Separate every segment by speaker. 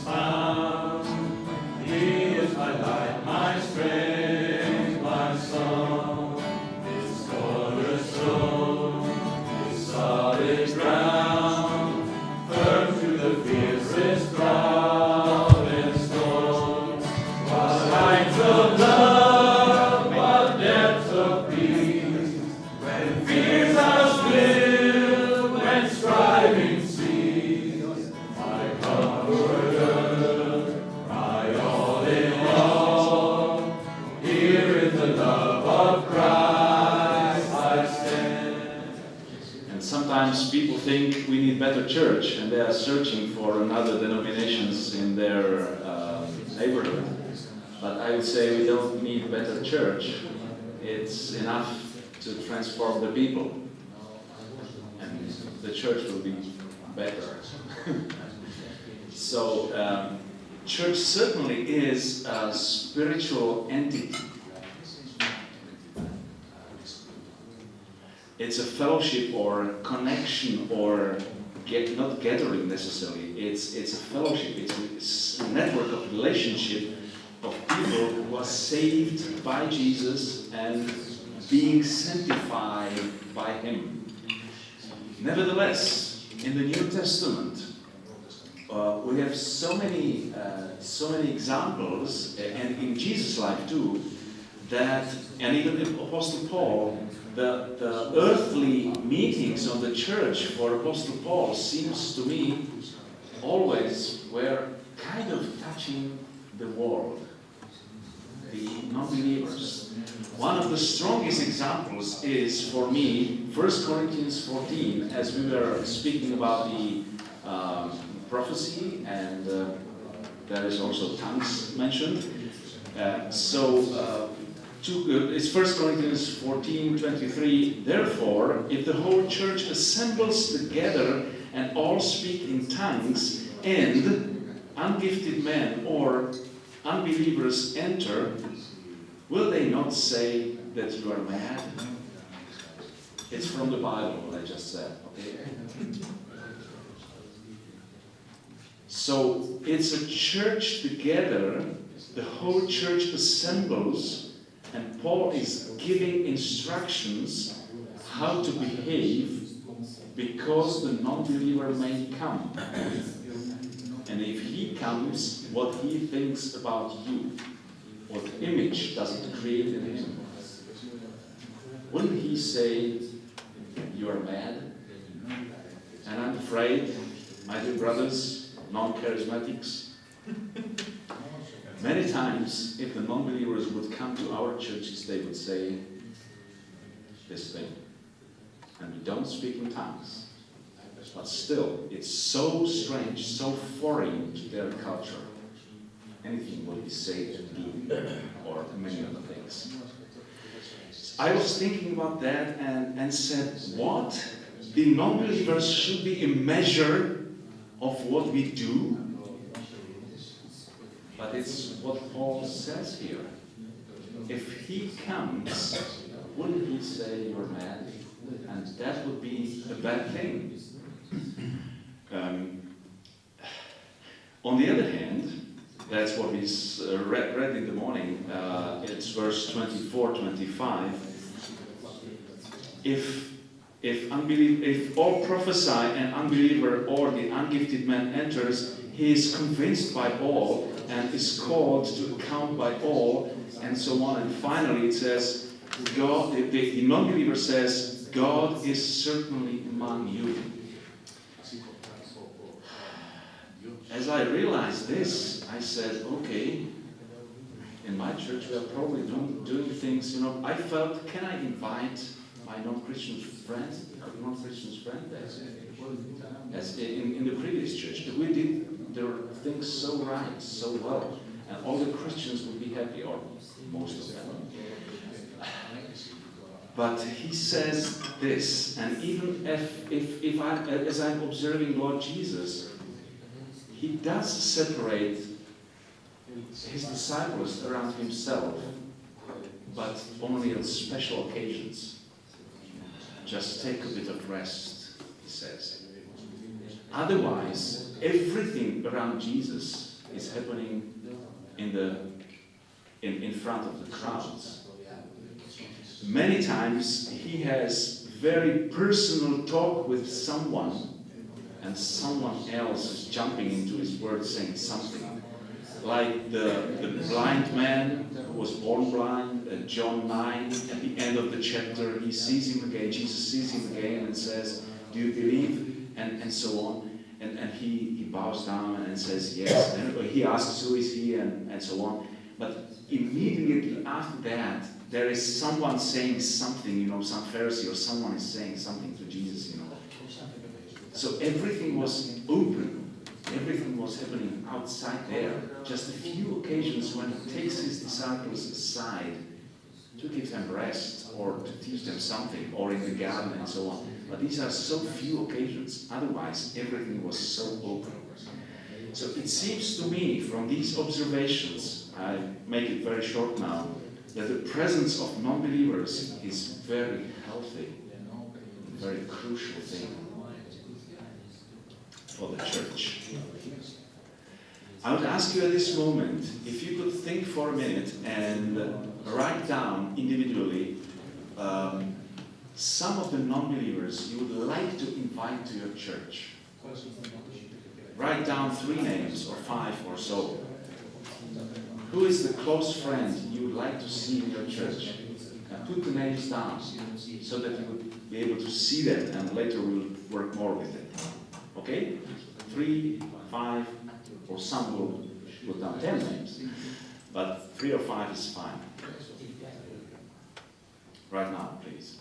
Speaker 1: found. He is my light, my strength, my song. His cornerstone is solid ground, firm through the fiercest drought and storms. What heights of love, what depths of peace, when fears are still, when striving cease. My comforter, my all in all, here in the love of Christ I stand.
Speaker 2: And sometimes people think we need better church, and they are searching for another denominations in their neighborhood. But I would say we don't need better church. It's enough to transform the people, and the church will be better. So, church certainly is a spiritual entity. It's a fellowship or connection or not gathering necessarily. It's a fellowship. It's a network of relationship of people who are saved by Jesus and being sanctified by Him. Nevertheless, in the New Testament, we have so many examples, and in Jesus' life too, that, and even in Apostle Paul, the earthly meetings of the church for Apostle Paul seems to me always were kind of touching the world, the non-believers. One of the strongest examples is, for me, 1 Corinthians 14, as we were speaking about the prophecy, and there is also tongues mentioned. It's 1 Corinthians 14:23. Therefore, if the whole church assembles together and all speak in tongues, and ungifted men or unbelievers enter, will they not say that you are mad? It's from the Bible, what I just said. Okay? So it's a church together, the whole church assembles, and Paul is giving instructions how to behave because the non-believer may come. And if he comes, what he thinks about you, what image does it create in him? Wouldn't he say, you are mad? And I'm afraid, my dear brothers, non-charismatics, many times, if the non-believers would come to our churches, they would say this thing. And we don't speak in tongues. But still, it's so strange, so foreign to their culture. Anything what we say and do, or many other things. I was thinking about that and said, what? The non-believers should be a measure of what we do? But it's what Paul says here. If he comes, wouldn't he say you're mad? And that would be a bad thing. On the other hand, that's what we read in the morning. It's verse 24-25. If all prophesy and unbeliever or the ungifted man enters, he is convinced by all and is called to account by all, and so on. And finally it says, God, the non-believer says, God is certainly among you. As I realized this, I said, okay, in my church we are probably doing things, I felt, can I invite my non-Christian friend, as in the previous church, we did their things so right, so well, and all the Christians would be happy, or most of them. But he says this, and even if I, as I'm observing Lord Jesus, he does separate his disciples around himself, but only on special occasions. Just take a bit of rest, he says. Otherwise, everything around Jesus is happening in front of the crowds. Many times he has very personal talk with someone, and someone else is jumping into his words saying something. Like the blind man who was born blind, John 9, at the end of the chapter, he sees him again, Jesus sees him again and says, "Do you believe?" And so on. And he bows down and says yes. And he asks, "Who is he?" and so on. But immediately after that, there is someone saying something, some Pharisee or someone is saying something to Jesus, So everything was open. Everything was happening outside there. Just a few occasions when he takes his disciples aside to give them rest or to teach them something, or in the garden and so on. But these are so few occasions. Otherwise, everything was so open. So it seems to me, from these observations, I make it very short now, that the presence of non-believers is very healthy, a very crucial thing for the church. I would ask you at this moment, if you could think for a minute and write down individually some of the non-believers you would like to invite to your church. Write down 3 names or 5 or so. Who is the close friend you would like to see in your church? And put the names down so that you would be able to see that, and later we'll work more with it. Okay? 3, 5, or some will put down 10 names. But 3 or 5 is fine. Right now, please.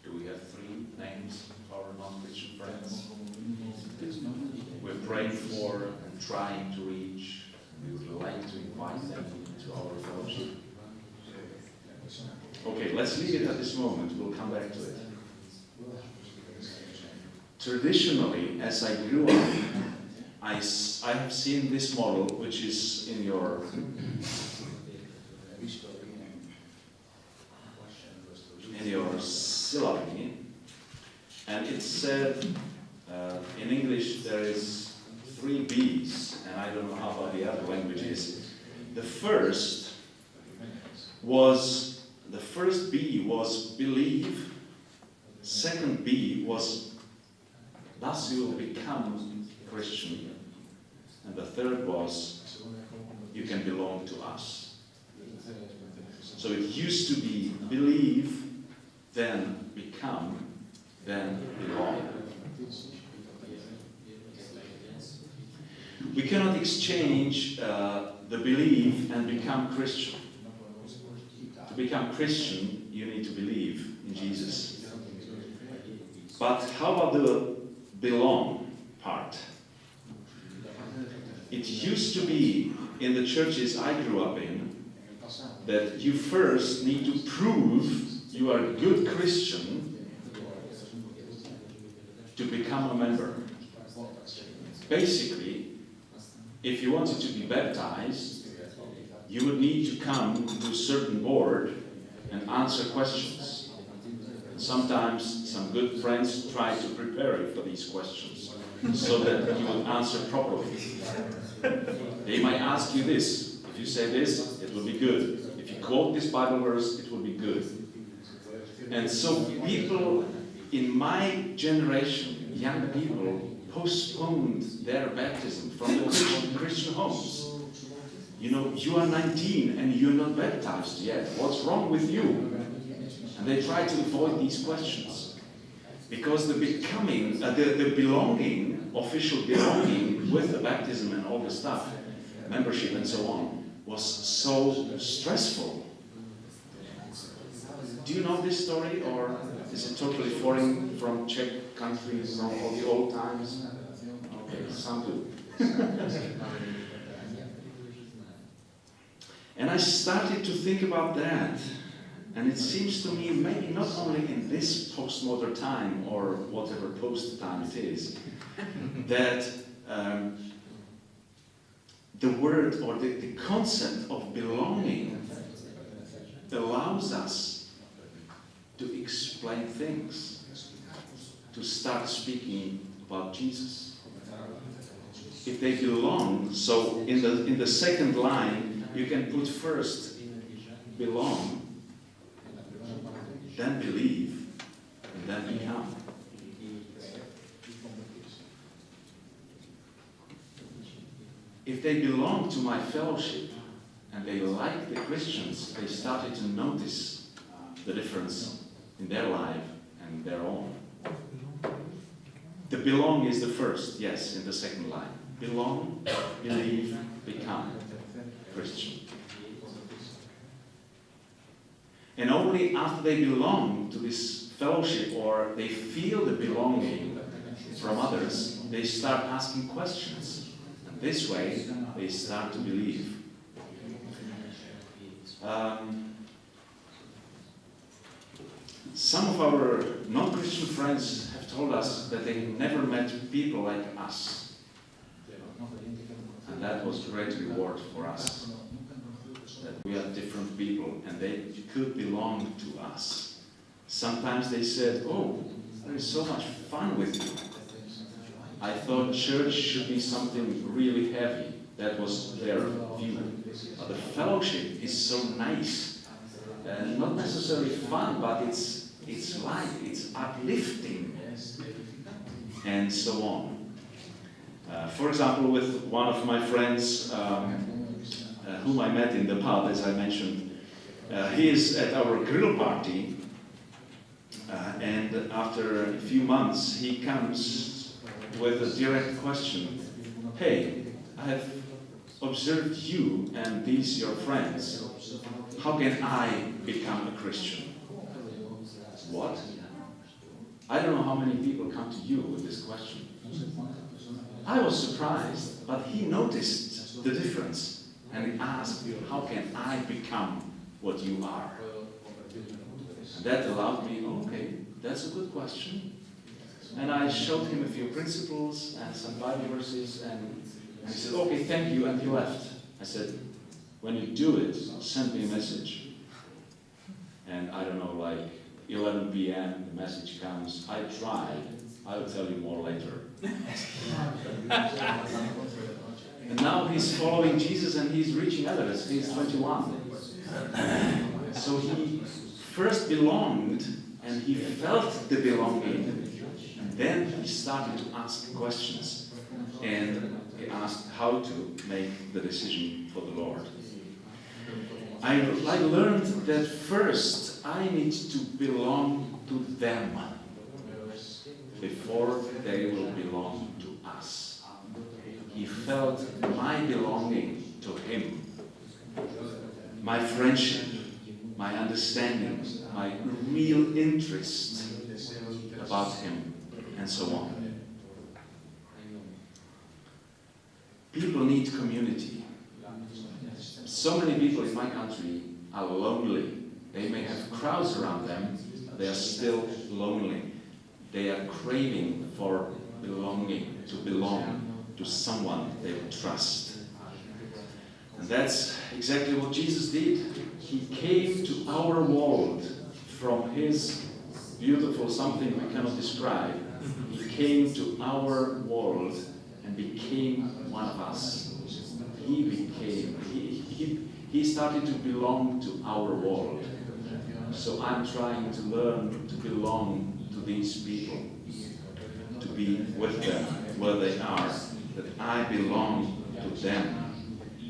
Speaker 2: Do we have 3 names of our non-Christian friends? We're praying for and trying to reach. We would like to invite them to our fellowship. Okay, let's leave it at this moment. We'll come back to it. Traditionally, as I grew up, I have seen this model, which is in your syllabi, and it said in English there is 3 B's, and I don't know how about the other languages. The first B was believe. Second B was thus you will become Christian, and the third was you can belong to us. So it used to be believe, then become, then belong. We cannot exchange the belief and become Christian. To become Christian, you need to believe in Jesus. But how about the belong part? It used to be in the churches I grew up in that you first need to prove you are a good Christian to become a member. Basically, if you wanted to be baptized, you would need to come to a certain board and answer questions. Sometimes some good friends try to prepare you for these questions so that you will answer properly. They might ask you this. If you say this, it will be good. If you quote this Bible verse, it will be good. And so people in my generation, young people, postponed their baptism from the Christian homes you are 19 and you're not baptized yet. What's wrong with you? And they try to avoid these questions. Because the belonging, official belonging with the baptism and all the stuff, membership and so on, was so stressful. Do you know this story, or is it totally foreign from Czech countries, from all the old times? Okay, some do. And I started to think about that, and it seems to me, maybe not only in this postmodern time, or whatever post-time it is, that the word or the concept of belonging allows us to explain things, to start speaking about Jesus. If they belong, so in the second line, you can put first belong, then believe, and then become. If they belong to my fellowship and they like the Christians, they started to notice the difference in their life and their own. The belong is the first, yes, in the second line. Belong, believe, become Christian. And only after they belong to this fellowship, or they feel the belonging from others, they start asking questions. And this way, they start to believe. Some of our non-Christian friends have told us that they never met people like us. And that was a great reward for us. That we are different people and they could belong to us. Sometimes they said, "Oh, there is so much fun with you. I thought church should be something really heavy." That was their view. But the fellowship is so nice. Not necessarily fun, but it's light, it's uplifting, and so on. For example, with one of my friends, whom I met in the pub, as I mentioned, he is at our grill party, and after a few months, he comes with a direct question. "Hey, I have observed you and these your friends. How can I become a Christian?" What? I don't know how many people come to you with this question. I was surprised, but he noticed the difference and he asked, "How can I become what you are?" And that allowed me, okay, that's a good question. And I showed him a few principles and some Bible verses, and he said, "Okay, thank you," and he left. I said, "When you do it, send me a message." And I don't know, like 11 p.m., the message comes. I tried. I'll tell you more later. And now he's following Jesus and he's reaching others. He's 21. So he first belonged and he felt the belonging. And then he started to ask questions. And he asked how to make the decision for the Lord. I learned that first I need to belong to them before they will belong to us. He felt my belonging to him, my friendship, my understanding, my real interest about him, and so on. People need community. So many people in my country are lonely. They may have crowds around them, but they are still lonely. They are craving for belonging, to belong to someone they would trust. And that's exactly what Jesus did. He came to our world from his beautiful something we cannot describe. He came to our world and became one of us. He started to belong to our world. So I'm trying to learn to belong to these people, to be with them where they are, that I belong to them.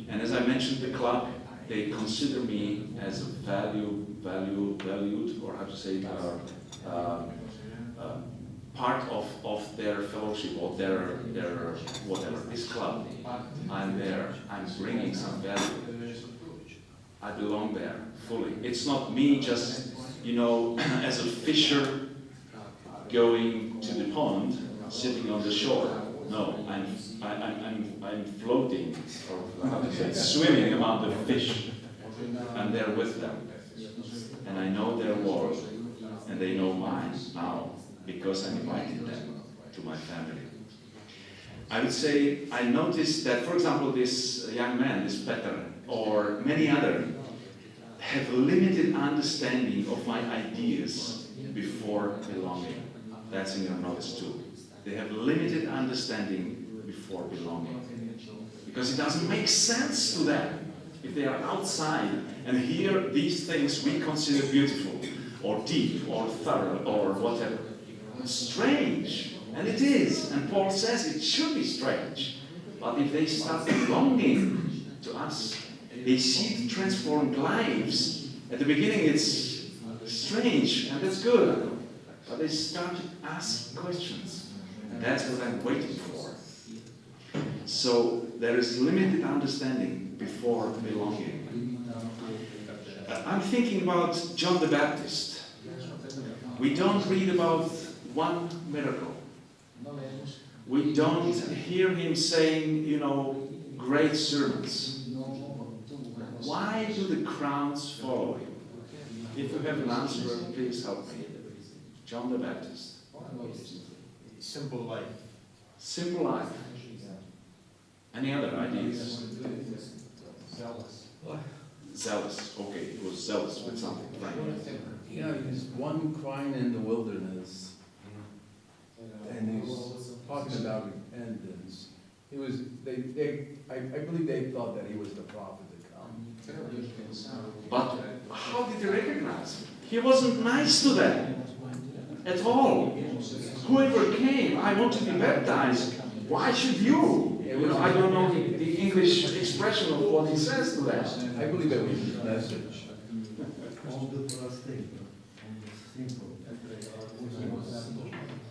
Speaker 2: And as I mentioned, the club, they consider me as a valued, or how to say it, part of their fellowship or their whatever. This club, I'm there. I'm bringing some value. I belong there fully. It's not me just, as a fisher going to the pond, sitting on the shore. No, I'm floating, or how to say, swimming among the fish. I'm there with them, and I know their world, and they know mine now because I invited them to my family. I would say I noticed that, for example, this young man, this Peter, or many others, have limited understanding of my ideas before belonging. That's in your notes too. They have limited understanding before belonging. Because it doesn't make sense to them if they are outside and hear these things we consider beautiful, or deep, or thorough, or whatever. It's strange, and it is. And Paul says it should be strange. But if they start belonging to us, they see the transformed lives. At the beginning it's strange, and that's good. But they start to ask questions. And that's what I'm waiting for. So there is limited understanding before belonging. I'm thinking about John the Baptist. We don't read about one miracle. We don't hear him saying, great sermons. Why do the crowds follow him? If you have an answer, please help me. John the Baptist.
Speaker 3: Simple life.
Speaker 2: Simple life. Any other ideas?
Speaker 3: Zealous.
Speaker 2: Zealous. Okay, it was zealous with something. Right.
Speaker 4: He's one crying in the wilderness, and he's talking about repentance. I believe they thought that he was the prophet to come.
Speaker 2: But how did they recognize him? He wasn't nice to them at all. Whoever came, I want to be baptized. Why should you? I don't know the English expression of what he says to them.
Speaker 4: I believe that was his message.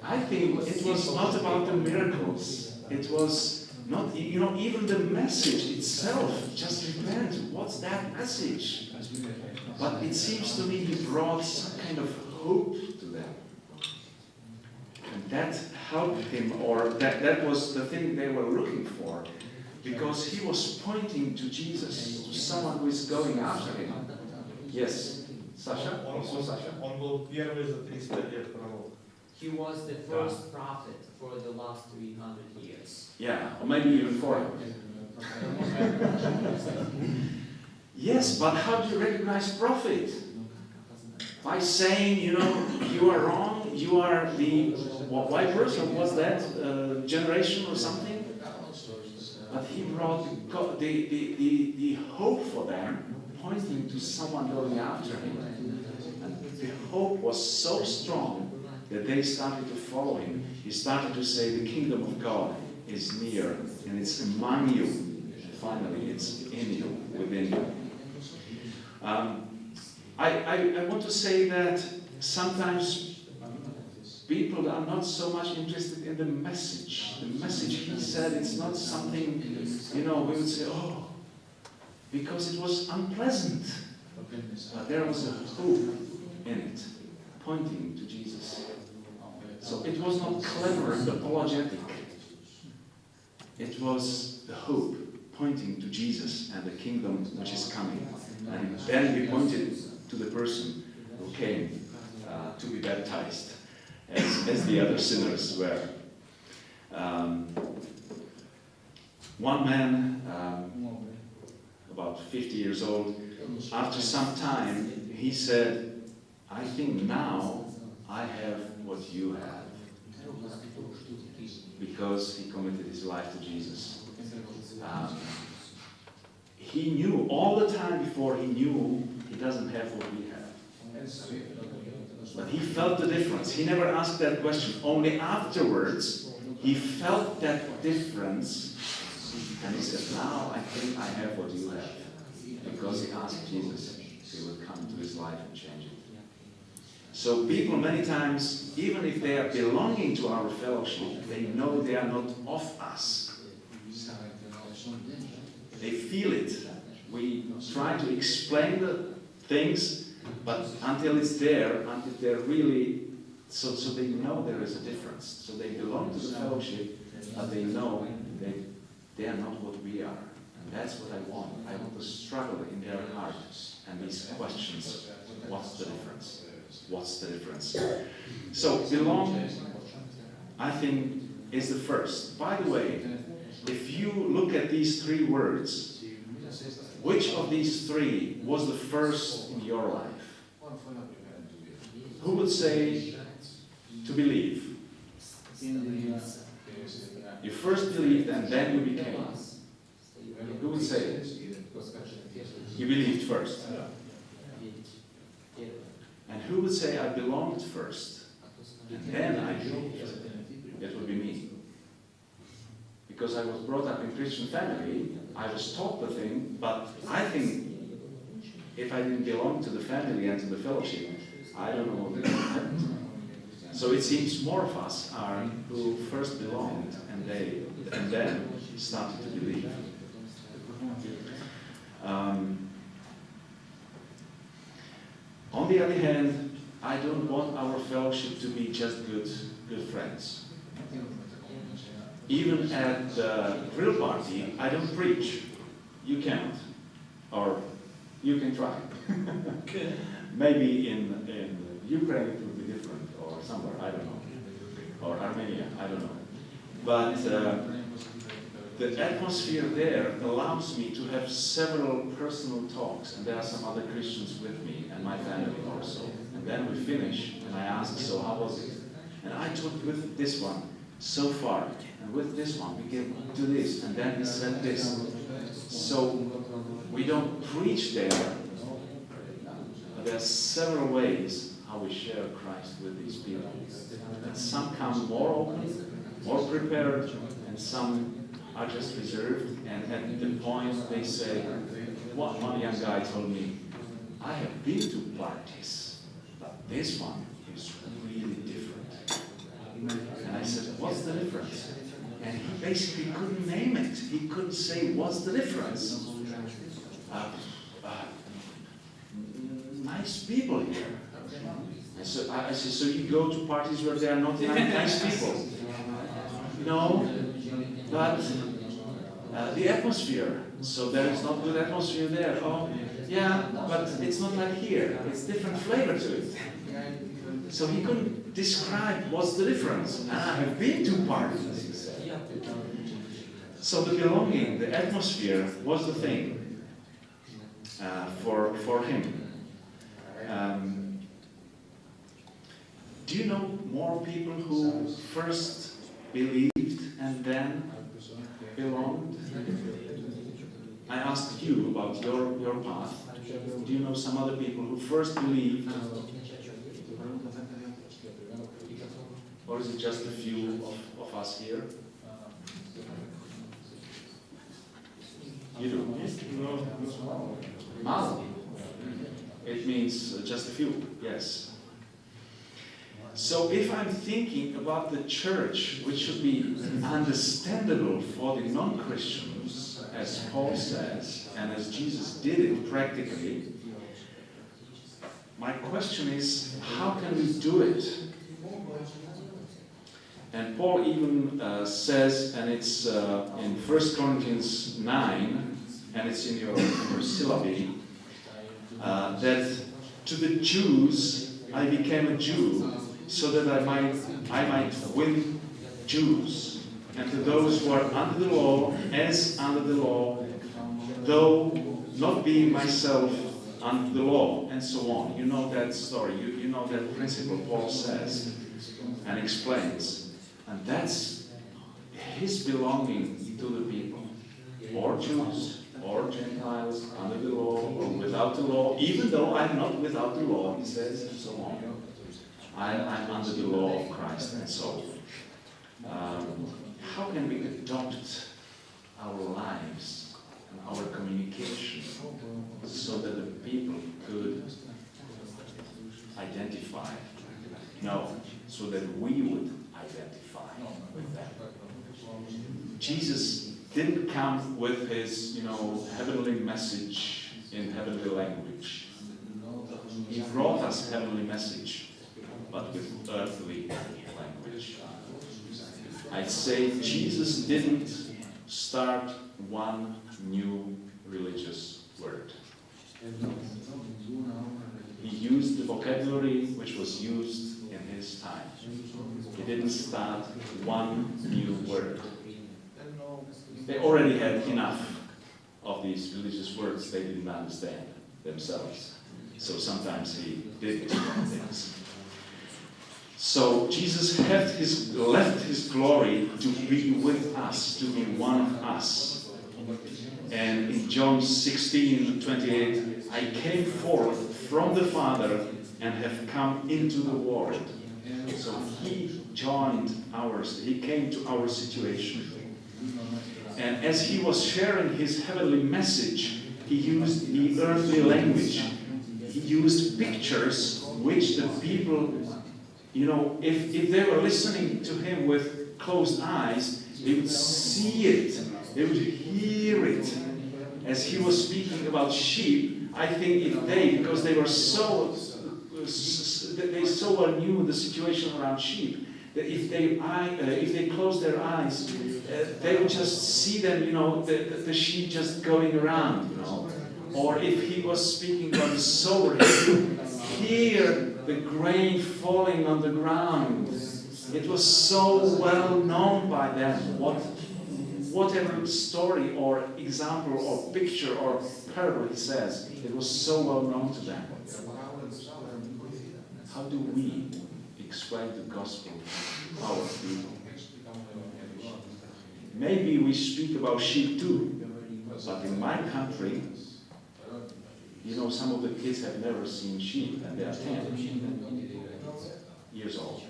Speaker 2: I think it was not about the miracles. It was not, even the message itself. Just repent. What's that message? But it seems to me he brought some kind of hope to them. And that helped him, or that was the thing they were looking for. Because he was pointing to Jesus, to someone who is going after him. Yes. Sasha? Also Sasha?
Speaker 5: He was the first prophet for the last 300 years.
Speaker 2: Yeah, or maybe even 400. Yes, but how do you recognize prophet? By saying, you are wrong, you are the white person, was that generation or something? But he brought the hope for them, pointing to someone going after him. And the hope was so strong that they started to follow him. He started to say, the kingdom of God is near, and it's among you. Finally, it's in you, within you. I want to say that sometimes people are not so much interested in the message. The message, he said, it's not something, we would say, because it was unpleasant. But there was a hope in it, pointing to Jesus. So it was not clever and apologetic. It was the hope pointing to Jesus and the kingdom which is coming. And then he pointed to the person who came to be baptized, as the other sinners were. One man, about 50 years old, after some time, he said, I think now I have what you have. Because he committed his life to Jesus. He knew all the time before, he knew he doesn't have what we have. But he felt the difference. He never asked that question. Only afterwards, he felt that difference And he said, now I think I have what you have. Because he asked Jesus if he would come into his life and change it. So people many times, even if they are belonging to our fellowship, they know they are not of us. They feel it. We try to explain the things, but until it's there, until they're really, so they know there is a difference. So they belong to the fellowship, but they know they are not what we are. And that's what I want. I want to struggle in their heart and these questions. What's the difference? What's the difference? So belong, I think, is the first. By the way, if you look at these three words, which of these three was the first in your life? Who would say to believe? You first believed and then you became. Who would say it? You believed first. And who would say I belonged first and then I believed? That would be me. Because I was brought up in a Christian family, I was taught the thing, but I think if I didn't belong to the family and to the fellowship, I don't know what would happen. So it seems more of us are who first belonged and then started to believe. On the other hand, I don't want our fellowship to be just good friends. Even at the grill party, I don't preach. You can't. Or you can try. Maybe in Ukraine it would be different, or somewhere, I don't know. Or Armenia, I don't know. But the atmosphere there allows me to have several personal talks, and there are some other Christians with me, and my family also. And then we finish, and I ask, so how was it? And I took with this one so far, and with this one we get to this, and then he said this. So we don't preach there, but there are several ways how we share Christ with these people. And some come more open, more prepared, and some are just reserved, and at the point they say, one young guy told me, I have been to parties, but this one is really different. And I said, what's the difference? And he basically couldn't name it. He couldn't say, what's the difference? Nice people here. I said, so you go to parties where there are not nice people? No, but the atmosphere. So there is not good atmosphere there. Oh, yeah, but it's not like here. It's different flavor to it. So he couldn't describe what's the difference. And I have been to parties, he said. So the belonging, the atmosphere was the thing for him. Do you know more people who first believed and then belonged? I asked you about your path. Do you know some other people who first believed? Or is it just a few of us here? You do? Malo. It means just a few, yes. So if I'm thinking about the church, which should be understandable for the non-Christians, as Paul says, and as Jesus did it practically, my question is, how can we do it? And Paul even says, and it's in 1 Corinthians 9, and it's in your syllabi, that to the Jews I became a Jew, so that I might win Jews, and to those who are under the law, as under the law, though not being myself under the law, and so on. You know that story, you know that principle Paul says and explains. And that's his belonging to the people, or Jews, or Gentiles, under the law, or without the law, even though I'm not without the law, he says, and so on. I'm under the law of Christ, and so how can we adopt our Jesus didn't come with his, heavenly message in heavenly language. He brought us heavenly message, but with earthly language. I'd say Jesus didn't start one new religious word. He used the vocabulary which was used in his time. He didn't start one new word. They already had enough of these religious words they didn't understand themselves. So sometimes he did explain things. So Jesus left his glory to be with us, to be one of us. And in John 16:28, I came forth from the Father and have come into the world. So he joined ours, he came to our situation. And as he was sharing his heavenly message, he used the earthly language. He used pictures which the people, if they were listening to him with closed eyes, they would see it, they would hear it. As he was speaking about sheep, I think because they were so well knew the situation around sheep, that if they closed their eyes, they would just see them, the sheep just going around, Or if he was speaking about the sower, he would hear the grain falling on the ground. It was so well known by them, whatever story or example or picture or parable he says, it was so well known to them. How do we explain the gospel to our people? Maybe we speak about sheep too, but in my country, some of the kids have never seen sheep, and they are 10 years old.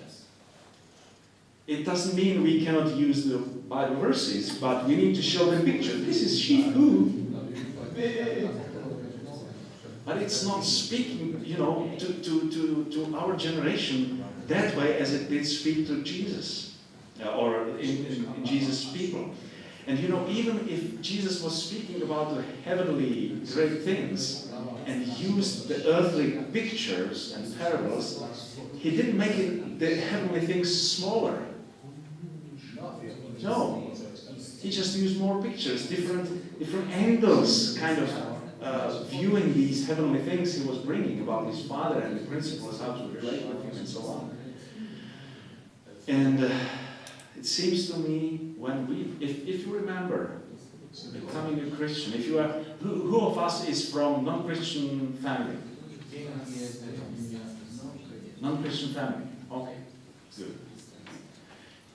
Speaker 2: It doesn't mean we cannot use the Bible verses, but we need to show them pictures. This is sheep who. But it's not speaking, to our generation that way as it did speak to Jesus, or in Jesus' people. And even if Jesus was speaking about the heavenly great things and used the earthly pictures and parables, he didn't make the heavenly things smaller. No, he just used more pictures, different angles, kind of viewing these heavenly things he was bringing about his Father and the principles, how to relate with him, and so on. And it seems to me if you remember becoming a Christian, if you are, who of us is from non-Christian family? Non-Christian family. Okay, good.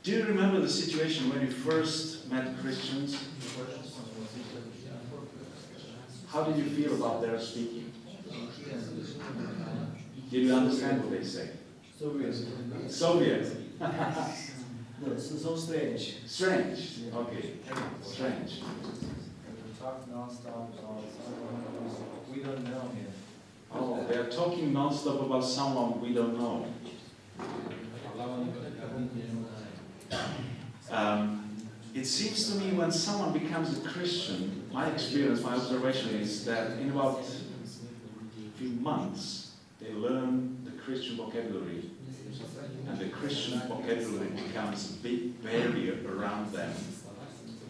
Speaker 2: Do you remember the situation when you first met Christians? How did you feel about their speaking? Did you understand what they say? Soviet.
Speaker 6: So strange.
Speaker 2: Strange. Okay. Strange.
Speaker 6: Talk non-stop about someone we don't know here.
Speaker 2: Oh, they are talking non-stop about someone we don't know. It seems to me when someone becomes a Christian, my experience, my observation is that in about a few months, they learn the Christian vocabulary, and the Christian vocabulary becomes a big barrier around them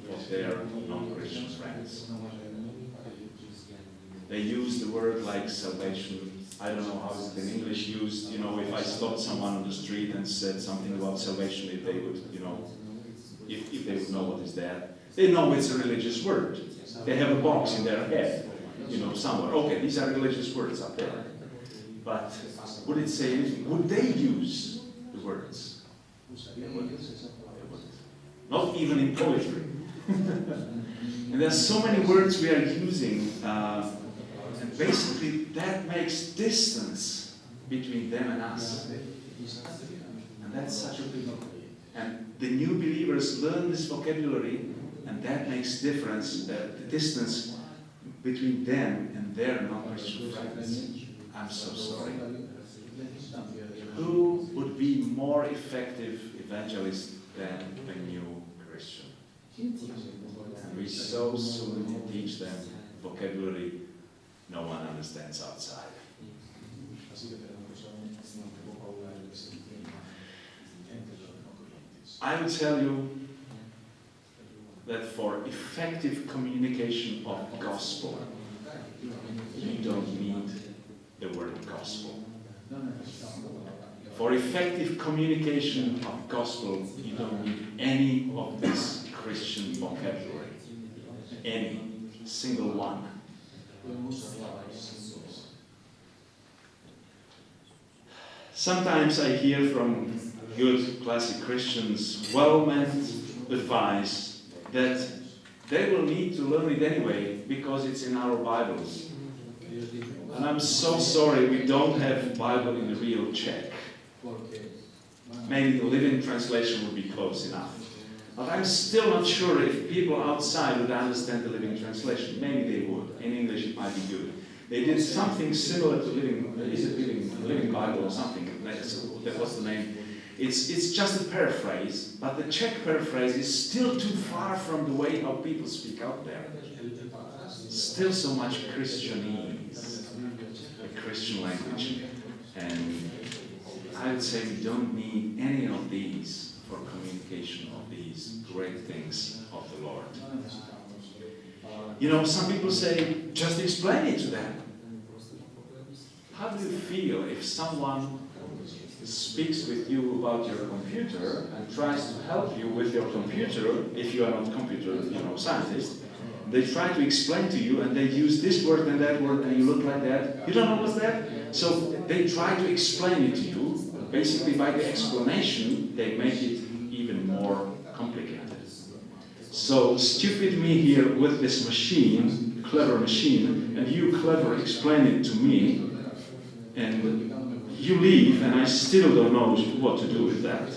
Speaker 2: for their non-Christian friends. They use the word like salvation. I don't know how is it in English used. If I stopped someone on the street and said something about salvation, if they would, if they would know what is that. They know it's a religious word. They have a box in their head, somewhere. Okay, these are religious words up there. But would it say anything? Would they use the words? They wouldn't. Not even in poetry. And there's so many words we are using, and basically that makes distance between them and us. And that's such a big. And the new believers learn this vocabulary, and that makes difference, the distance between them and their non-Christian friends. I'm so sorry. Who would be more effective evangelist than a new Christian? we so soon teach them vocabulary no one understands outside. I would tell you that for effective communication of gospel, you don't need the word gospel. For effective communication of gospel, you don't need any of this Christian vocabulary. Any single one. Sometimes I hear from good classic Christians well-meant advice that they will need to learn it anyway because it's in our Bibles. And I'm so sorry we don't have Bible in the real Czech. Maybe the Living Translation would be close enough. But I'm still not sure if people outside would understand the Living Translation. Maybe they would. In English it might be good. They did something similar to Living Bible or something. That was the name. It's just a paraphrase, but the Czech paraphrase is still too far from the way how people speak out there. Still so much Christianese, a Christian language. And I would say we don't need any of these for communication of these great things of the Lord. You know, some people say, just explain it to them. How do you feel if someone speaks with you about your computer and tries to help you with your computer, if you are not a computer, scientist? They try to explain to you and they use this word and that word and you look like that. You don't know what's that? So they try to explain it to you. Basically by the explanation, they make it even more complicated. So stupid me here with this machine, clever machine, and you clever explain it to me, and you leave and I still don't know what to do with that.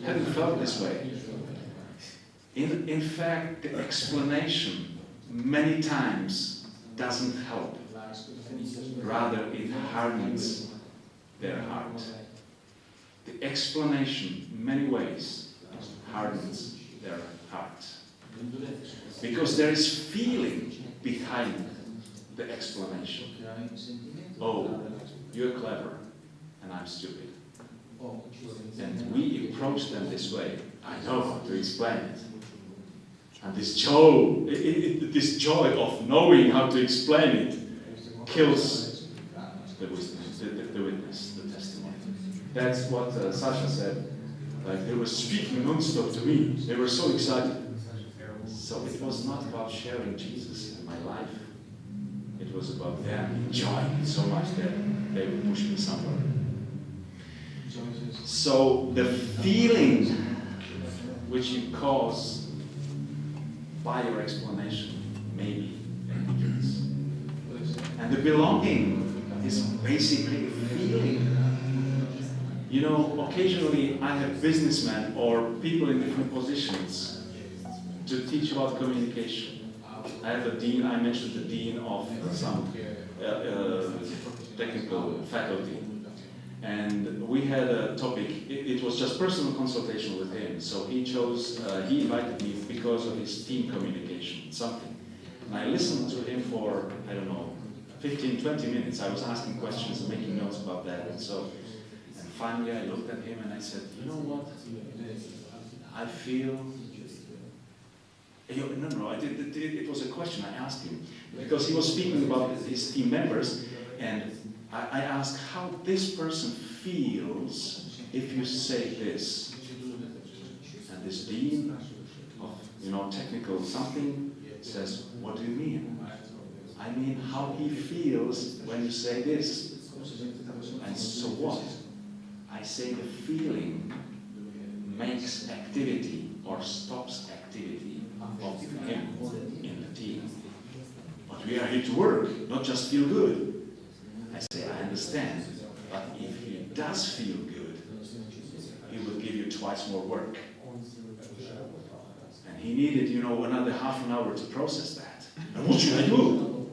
Speaker 2: Have you felt this way? In fact, the explanation many times doesn't help. Rather, it hardens their heart. The explanation, in many ways, hardens their heart. Because there is feeling behind the explanation. Oh, you're clever, and I'm stupid. And we approach them this way. I know how to explain it. And this joy of knowing how to explain it kills the witness, the testimony. That's what Sasha said. Like they were speaking non-stop to me. They were so excited. So it was not about sharing Jesus in my life. It was about them enjoying it so much that they would push me somewhere. So the feeling which you cause by your explanation may be a hindrance. And the belonging is basically a feeling. You know, occasionally I have businessmen or people in different positions to teach about communication. I have a dean, I mentioned the dean of some technical faculty. And we had a topic, it was just personal consultation with him. So he invited me because of his team communication, something. And I listened to him for, 15, 20 minutes. I was asking questions and making notes about that. And finally I looked at him and I said, you know what? I feel... it was a question I asked him. Because he was speaking about his team members. And I asked how this person feels if you say this. And this dean of technical something says, what do you mean? I mean how he feels when you say this. And so what? I say the feeling makes activity or stops activity of him in the team. But we are here to work, not just feel good. I say, I understand, but if he does feel good, he will give you twice more work. And he needed, another half an hour to process that. And what should I do?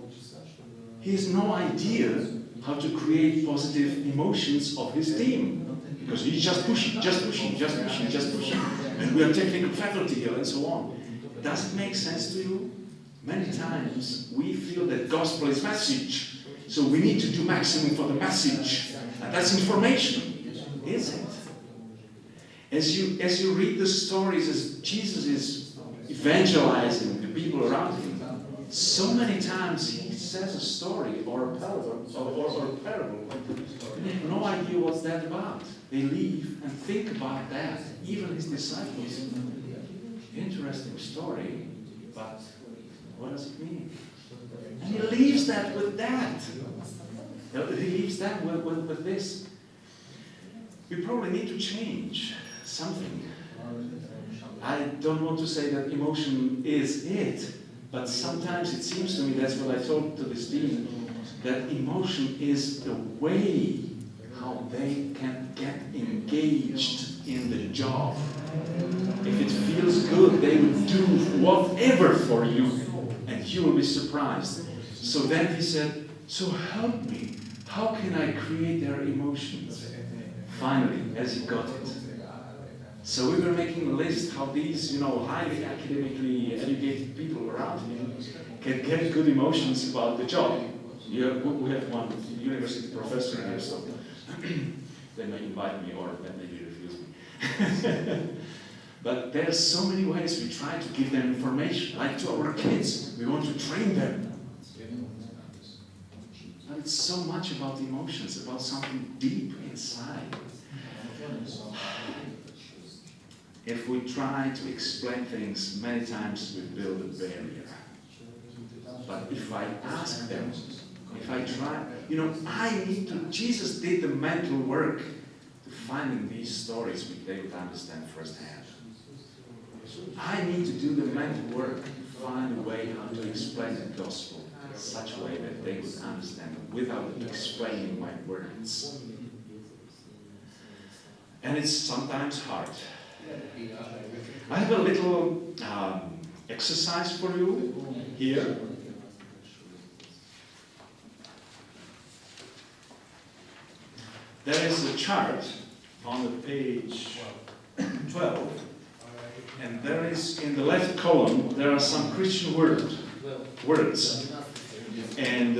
Speaker 2: He has no idea how to create positive emotions of his team. Because he's just pushing. And we are technical faculty here and so on. Does it make sense to you? Many times we feel that gospel is message, so we need to do maximum for the message. And that's information, is it? As you read the stories as Jesus is evangelizing the people around him, so many times he says a story or a parable, They have no idea what's that about. They leave and think about that. Even his disciples. Interesting story, but what does it mean? And he leaves that with that. He leaves that with this. We probably need to change something. I don't want to say that emotion is it, but sometimes it seems to me, that's what I told to this team, that emotion is the way how they can get engaged in the job. If it feels good, they will do whatever for you, and you will be surprised. So then he said, so help me. How can I create their emotions? Finally, as he got it. So we were making a list how these, highly academically educated people around him can get good emotions about the job. We have one university professor here, so they may invite me or maybe refuse me. But there are so many ways we try to give them information, like to our kids. We want to train them. But it's so much about emotions, about something deep inside. If we try to explain things, many times we build a barrier. But if I ask them, if I try, Jesus did the mental work to finding these stories which they would understand firsthand. I need to do the mental work to find a way how to explain the gospel in such a way that they would understand it without explaining my words. And it's sometimes hard. I have a little exercise for you here. There is a chart on the page 12, and there is in the left column there are some Christian words. And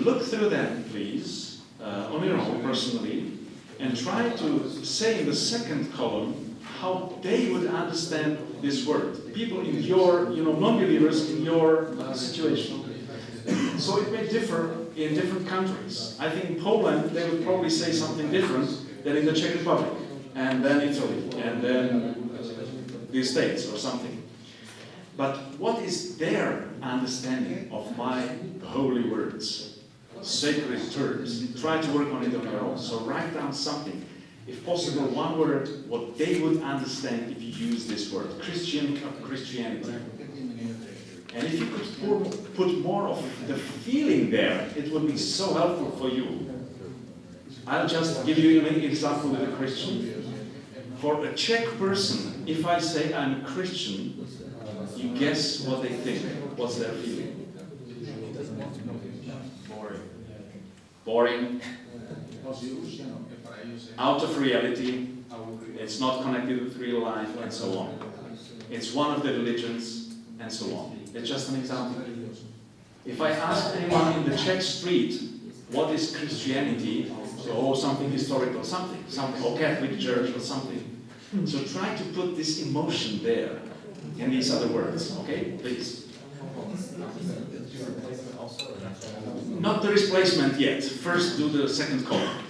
Speaker 2: look through them, please, on your own personally, and try to say in the second column how they would understand this word. People in your, non-believers in your situation. So it may differ in different countries. I think in Poland they would probably say something different than in the Czech Republic, and then Italy, and then the States or something. But what is their understanding of my holy words, sacred terms? Try to work on it on your own. So write down something. If possible, one word, what they would understand if you use this word, Christianity. And if you could put more of the feeling there, it would be so helpful for you. I'll just give you an example with a Christian. For a Czech person, if I say I'm a Christian, you guess what they think, what's their feeling. Boring. Out of reality. It's not connected with real life, and so on. It's one of the religions, and so on. It's just an example. If I ask anyone in the Czech street, what is Christianity? So, something historical, something, or Catholic Church or something. So try to put this emotion there in these other words, okay? Please. Not the replacement yet. First do the second column.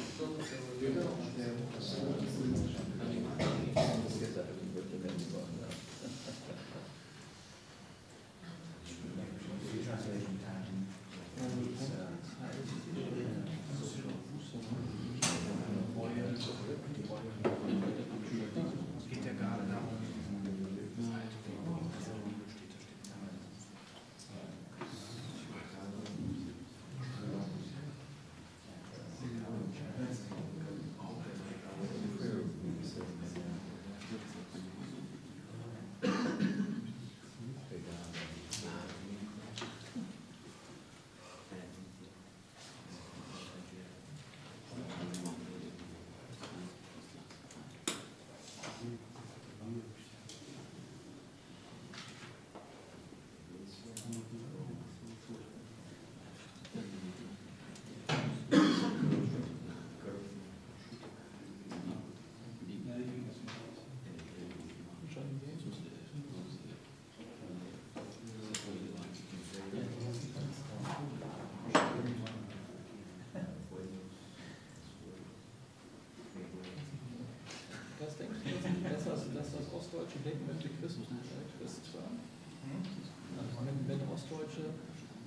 Speaker 6: Wenn Ostdeutsche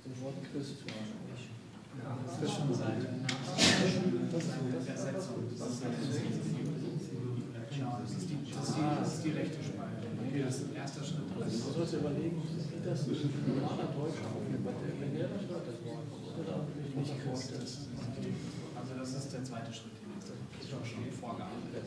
Speaker 6: das Wort Christ Zwischenseite. Genau, das ist die rechte Spalte. Das ist ein erster Schritt. Du sollst überlegen, wie das normaler Deutsch aufgeht. Wenn der das Wort oder nicht Christ ist. Also das ist der zweite Schritt. Das ist schon vorgearbeitet.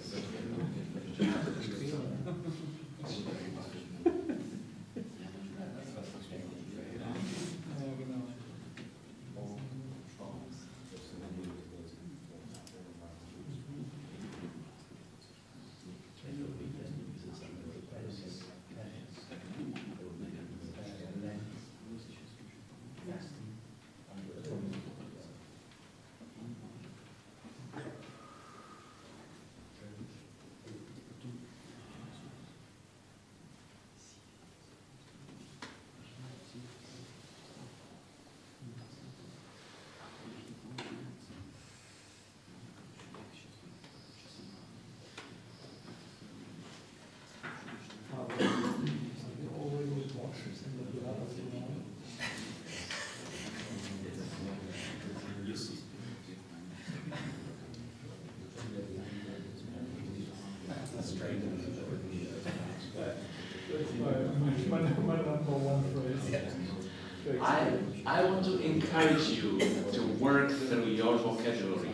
Speaker 2: I want to encourage you to work through your vocabulary.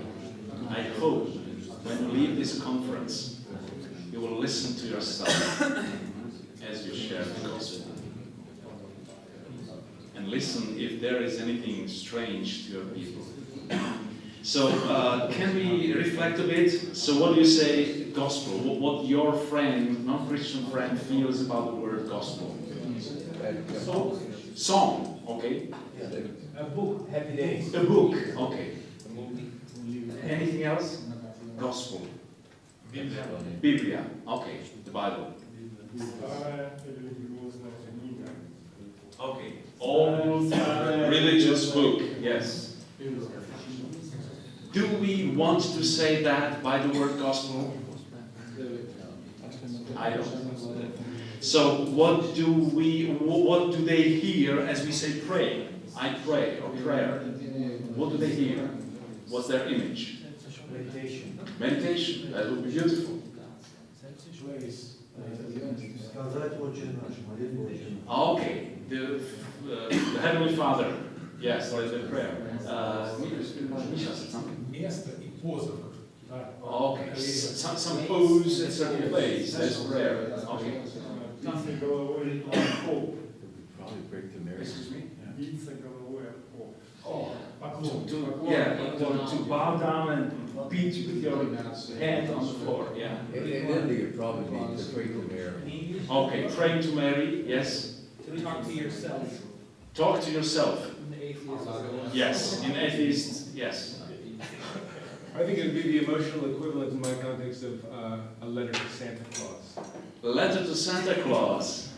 Speaker 2: I hope when you leave this conference, you will listen to yourself as you share the gospel. And listen if there is anything strange to your people. So, can we reflect a bit? So what do you say, gospel? What your friend, non-Christian friend, feels about the word gospel? Song, okay.
Speaker 3: A book, Happy Days.
Speaker 2: A book, okay. Anything else? Gospel. Biblia, okay. The Bible. Okay. Old religious book, yes. Do we want to say that by the word gospel? I don't. So what do they hear as we say pray? I pray, or prayer. What do they hear? What's their image?
Speaker 3: Meditation.
Speaker 2: Meditation, that would be beautiful. Okay, the Heavenly Father. Yes, the prayer. Misha said something. Okay, some pose in certain place, that's prayer. Okay.
Speaker 4: Probably break the marriage.
Speaker 2: Excuse me?
Speaker 3: Oh,
Speaker 2: To bow down and beat with your hand on the floor, yeah.
Speaker 4: In India, it'd probably be to break the marriage.
Speaker 2: Okay, pray to Mary, yes.
Speaker 5: To talk to yourself.
Speaker 2: Talk to yourself.
Speaker 5: In the atheist.
Speaker 2: Yes, in atheist, yes.
Speaker 7: I think it would be the emotional equivalent in my context of a letter to Santa Claus.
Speaker 2: A letter to Santa Claus.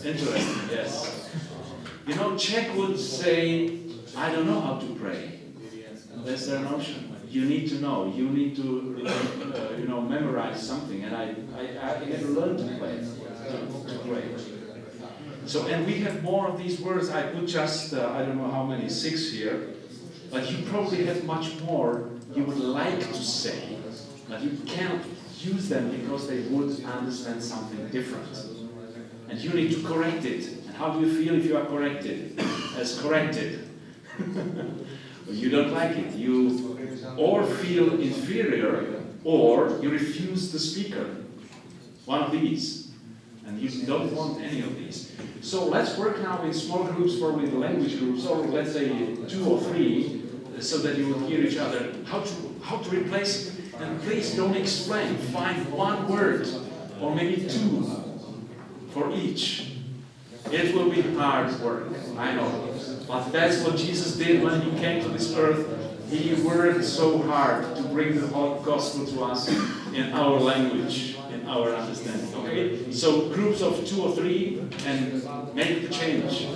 Speaker 2: Interesting, yes. You know, Czech would say, I don't know how to pray. That's their notion. You need to know. You need to, memorize something. And I never learned to play, to pray. So, and we have more of these words. I put just, I don't know how many, 6 here. But you probably have much more you would like to say, but you can't use them because they would understand something different. And you need to correct it. And how do you feel if you are corrected? As corrected. You don't like it. You or feel inferior, or you refuse the speaker. One of these. And you don't want any of these. So let's work now in small groups, probably the language groups, or let's say 2 or 3, so that you will hear each other. How to replace it. And please don't explain. Find one word, or maybe 2 for each. It will be hard work, I know. But that's what Jesus did when he came to this earth. He worked so hard to bring the whole gospel to us in our language, in our understanding. Okay? So groups of 2 or 3 and make the change.